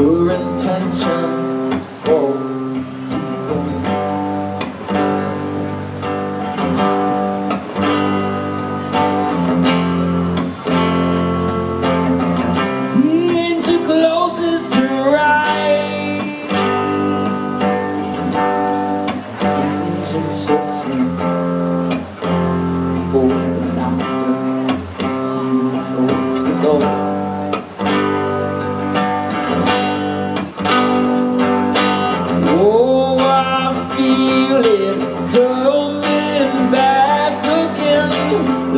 Her intention fall to the floor. The angel closes her eyes. Confusion sets in for the doctor. Even close the door. Coming back again,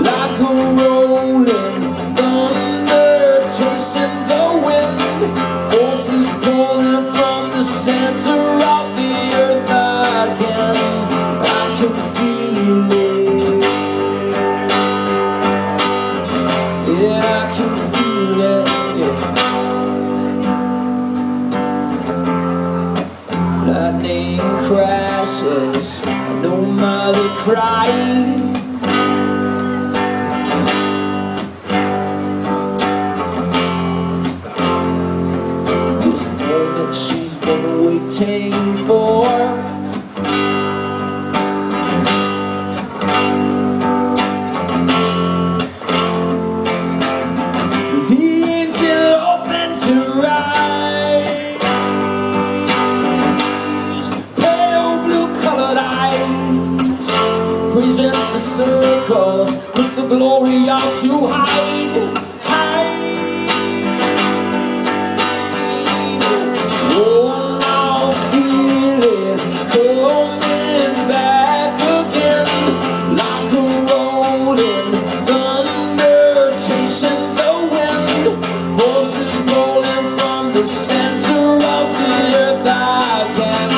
like a rolling thunder chasing the wind. Forces pulling from the center of the earth again. I can feel it. Yeah, I can feel it. Yeah. Lightning crashes, no mother crying. This moment she's been waiting for. The angel opens her eyes, pale blue-colored eyes, presents the circle, puts the glory out to hide. Oh, now feel it coming back again, like a rolling thunder chasing the wind. Voices rolling from the center of the earth. I can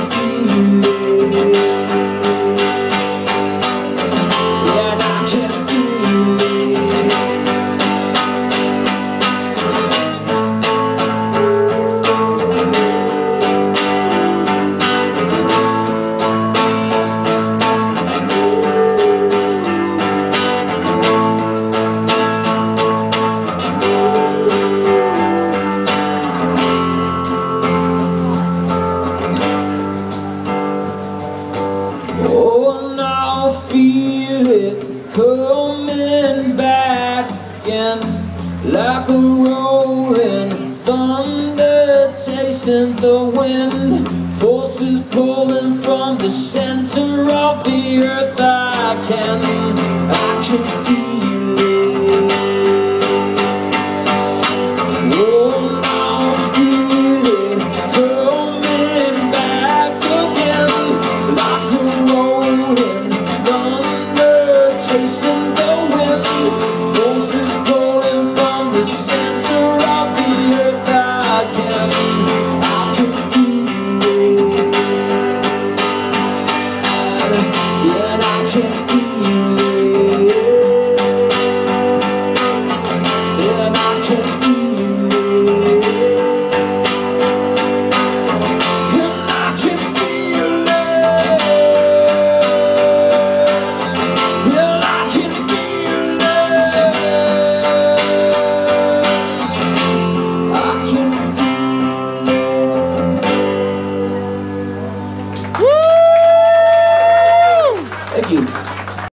feel it. Yeah, I can feel it. Oh, now feel it coming back again, like a rolling thunder chasing the wind. Forces pulling from the center of the earth.